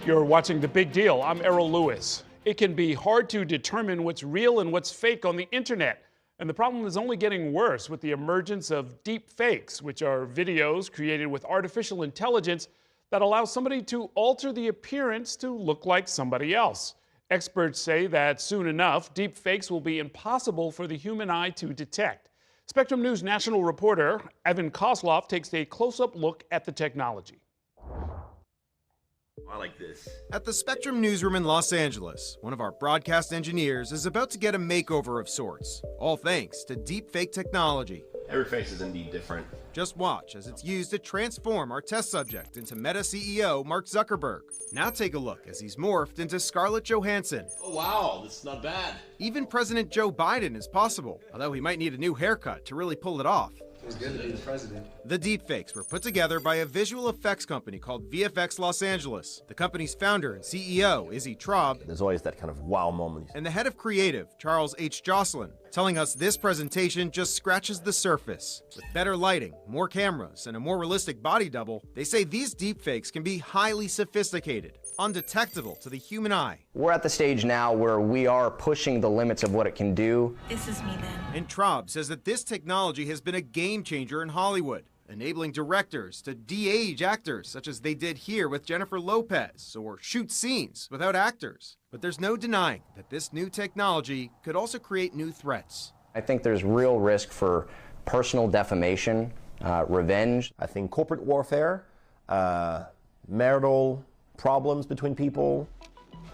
You're watching The Big Deal. I'm Errol Lewis. It can be hard to determine what's real and what's fake on the internet. And the problem is only getting worse with the emergence of deep fakes, which are videos created with artificial intelligence that allow somebody to alter the appearance to look like somebody else. Experts say that soon enough, deep fakes will be impossible for the human eye to detect. Spectrum News national reporter Evan Koslof takes a close-up look at the technology. I like this. At the Spectrum newsroom in Los Angeles, one of our broadcast engineers is about to get a makeover of sorts, all thanks to deepfake technology. Every face is indeed different. Just watch as it's used to transform our test subject into Meta CEO Mark Zuckerberg. Now take a look as he's morphed into Scarlett Johansson. Oh wow, this is not bad. Even President Joe Biden is possible, although he might need a new haircut to really pull it off. It's good to be the president. The deepfakes were put together by a visual effects company called VFX Los Angeles. The company's founder and CEO, Izzy Traub, There's always that kind of wow moment. and the head of creative, Charles H. Jocelyn, telling us this presentation just scratches the surface. With better lighting, more cameras, and a more realistic body double, they say these deepfakes can be highly sophisticated, undetectable to the human eye. We're at the stage now where we are pushing the limits of what it can do. This is me then. And Traub says that this technology has been a game changer in Hollywood, enabling directors to de-age actors, such as they did here with Jennifer Lopez, or shoot scenes without actors. But there's no denying that this new technology could also create new threats. I think there's real risk for personal defamation, revenge. I think corporate warfare, marital problems between people.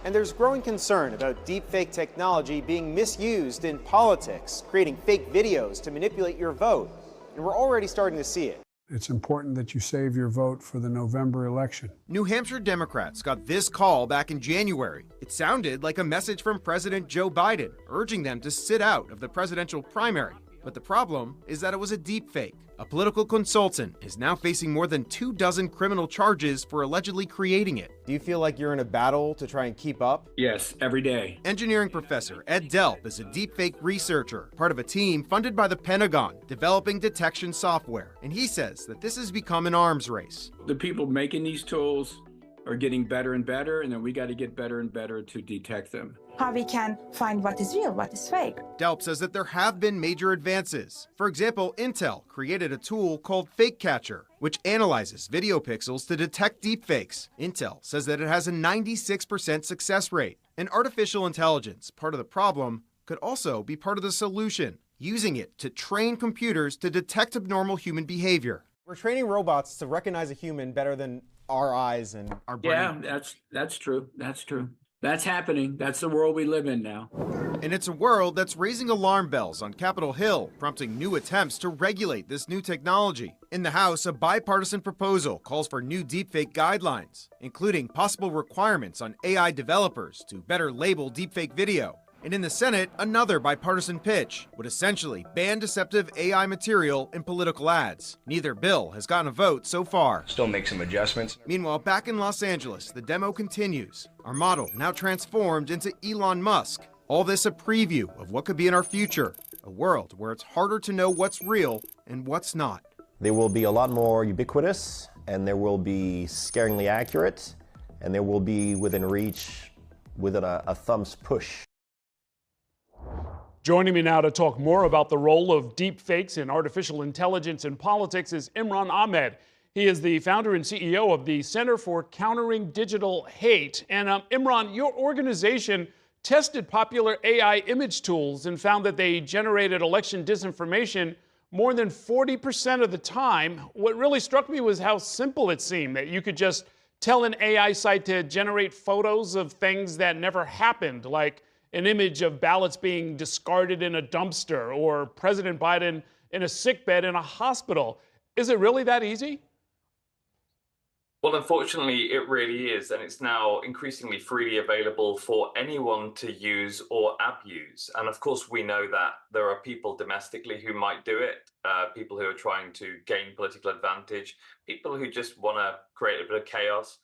And there's growing concern about deepfake technology being misused in politics, creating fake videos to manipulate your vote. And we're already starting to see it. It's important that you save your vote for the November election. New Hampshire Democrats got this call back in January. It sounded like a message from President Joe Biden, urging them to sit out of the presidential primary. But the problem is that it was a deepfake. A political consultant is now facing more than 24 criminal charges for allegedly creating it. Do you feel like you're in a battle to try and keep up? Yes, every day. Engineering professor Ed Delp is a deepfake researcher, part of a team funded by the Pentagon, developing detection software. And he says that this has become an arms race. The people making these tools are getting better and better, and then we got to get better and better to detect them. How we can find what is real, what is fake. Delp says that there have been major advances. For example, Intel created a tool called Fake Catcher, which analyzes video pixels to detect deepfakes. Intel says that it has a 96% success rate. And artificial intelligence, part of the problem, could also be part of the solution, using it to train computers to detect abnormal human behavior. We're training robots to recognize a human better than our eyes and our brain. Yeah, that's true. That's true. That's happening. That's the world we live in now. And it's a world that's raising alarm bells on Capitol Hill, prompting new attempts to regulate this new technology. In the House, a bipartisan proposal calls for new deepfake guidelines, including possible requirements on AI developers to better label deepfake video. And in the Senate, another bipartisan pitch would essentially ban deceptive AI material in political ads. Neither bill has gotten a vote so far. Still make some adjustments. Meanwhile, back in Los Angeles, the demo continues. Our model now transformed into Elon Musk. All this a preview of what could be in our future, a world where it's harder to know what's real and what's not. They will be a lot more ubiquitous, and they will be scaringly accurate, and they will be within reach, within a thumb's push. Joining me now to talk more about the role of deepfakes in artificial intelligence in politics is Imran Ahmed. He is the founder and CEO of the Center for Countering Digital Hate. And Imran, your organization tested popular AI image tools and found that they generated election disinformation more than 40% of the time. What really struck me was how simple it seemed, that you could just tell an AI site to generate photos of things that never happened, like an image of ballots being discarded in a dumpster or President Biden in a sickbed in a hospital. Is it really that easy? Well, unfortunately, it really is, and it's now increasingly freely available for anyone to use or abuse. And of course, we know that there are people domestically who might do it, people who are trying to gain political advantage, people who just want to create a bit of chaos.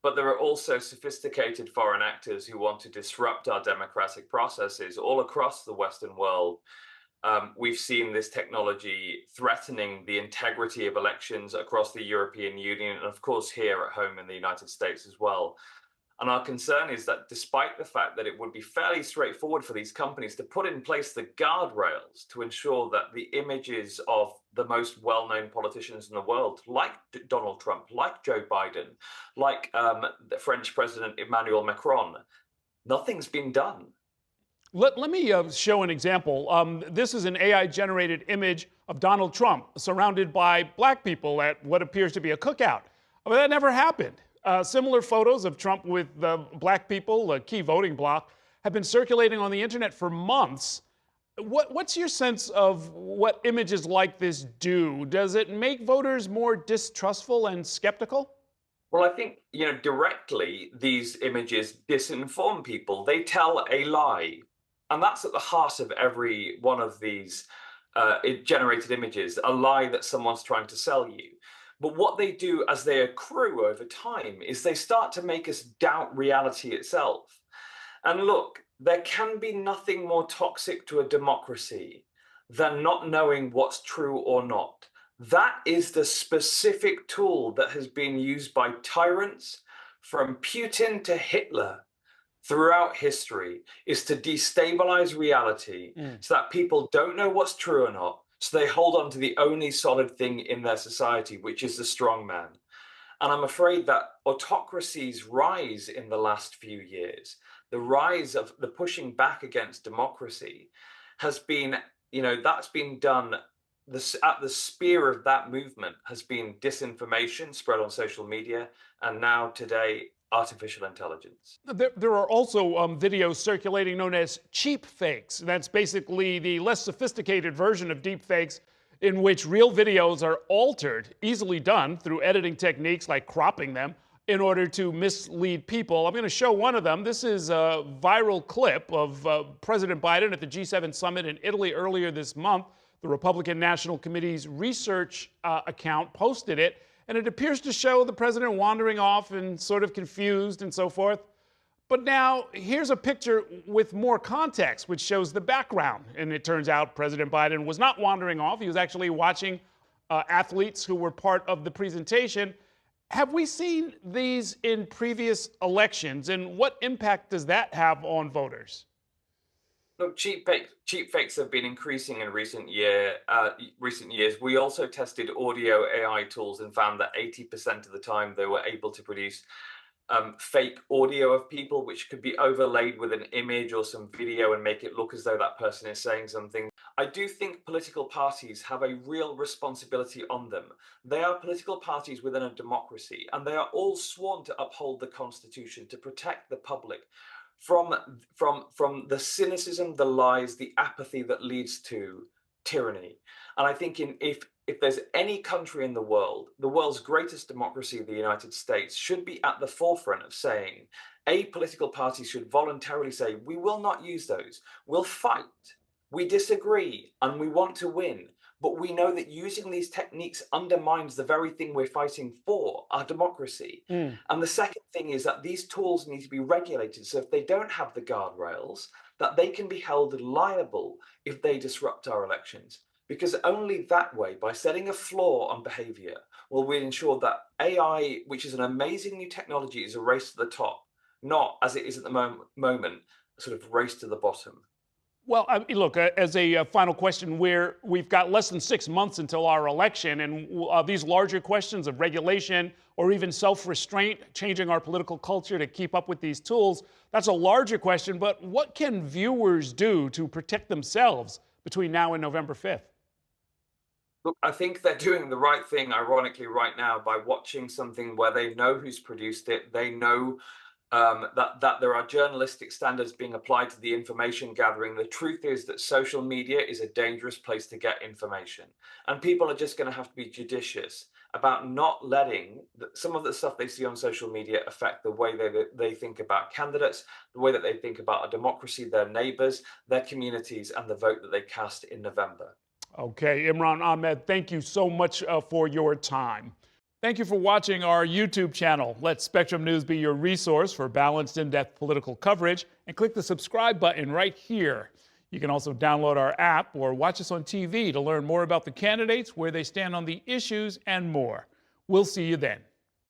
But there are also sophisticated foreign actors who want to disrupt our democratic processes all across the Western world. We've seen this technology threatening the integrity of elections across the European Union and, of course, here at home in the United States as well. And our concern is that despite the fact that it would be fairly straightforward for these companies to put in place the guardrails to ensure that the images of the most well-known politicians in the world, like Donald Trump, like Joe Biden, like the French President Emmanuel Macron, nothing's been done. Let me show an example. This is an AI-generated image of Donald Trump surrounded by black people at what appears to be a cookout. But that never happened. Similar photos of Trump with black people, a key voting bloc, have been circulating on the internet for months. What's your sense of what images like this do? Does it make voters more distrustful and skeptical? Well, I think, directly these images disinform people. They tell a lie. And that's at the heart of every one of these generated images, a lie that someone's trying to sell you. But what they do as they accrue over time is they start to make us doubt reality itself. And look, there can be nothing more toxic to a democracy than not knowing what's true or not. That is the specific tool that has been used by tyrants from Putin to Hitler throughout history, is to destabilize reality so that people don't know what's true or not. So they hold on to the only solid thing in their society, which is the strong man. And I'm afraid that autocracies' rise in the last few years, the rise of the pushing back against democracy, has been, that's been done. At the spear of that movement has been disinformation spread on social media, and now today, artificial intelligence. There are also videos circulating known as cheap fakes. That's basically the less sophisticated version of deep fakes in which real videos are altered, easily done through editing techniques like cropping them in order to mislead people. I'm going to show one of them. This is a viral clip of President Biden at the G7 summit in Italy earlier this month. The Republican National Committee's research account posted it, and it appears to show the president wandering off and sort of confused and so forth. But now here's a picture with more context, which shows the background. And it turns out President Biden was not wandering off. He was actually watching athletes who were part of the presentation. Have we seen these in previous elections, and what impact does that have on voters? Look, cheap fakes have been increasing in recent years. We also tested audio AI tools and found that 80% of the time they were able to produce fake audio of people, which could be overlaid with an image or some video and make it look as though that person is saying something. I do think political parties have a real responsibility on them. They are political parties within a democracy, and they are all sworn to uphold the Constitution, to protect the public from the cynicism, the lies, the apathy that leads to tyranny. And I think if there's any country in the world's greatest democracy, the United States, should be at the forefront of saying, political parties should voluntarily say, we will not use those. We'll fight. We disagree and we want to win. But we know that using these techniques undermines the very thing we're fighting for, our democracy. And the second thing is that these tools need to be regulated. So if they don't have the guardrails, that they can be held liable if they disrupt our elections. Because only that way, by setting a floor on behavior, will we ensure that AI, which is an amazing new technology, is a race to the top, not, as it is at the moment, a sort of race to the bottom. Well, look, as a final question, we've got less than 6 months until our election, and these larger questions of regulation or even self-restraint, changing our political culture to keep up with these tools, that's a larger question. But what can viewers do to protect themselves between now and November 5th? Look, I think they're doing the right thing, ironically, right now by watching something where they know who's produced it. They know that there are journalistic standards being applied to the information gathering. The truth is that social media is a dangerous place to get information. And people are just going to have to be judicious about not letting some of the stuff they see on social media affect the way they think about candidates, the way that they think about a democracy, their neighbors, their communities, and the vote that they cast in November. Okay, Imran Ahmed, thank you so much for your time. Thank you for watching our YouTube channel. Let Spectrum News be your resource for balanced, in-depth political coverage, and click the subscribe button right here. You can also download our app or watch us on TV to learn more about the candidates, where they stand on the issues, and more. We'll see you then.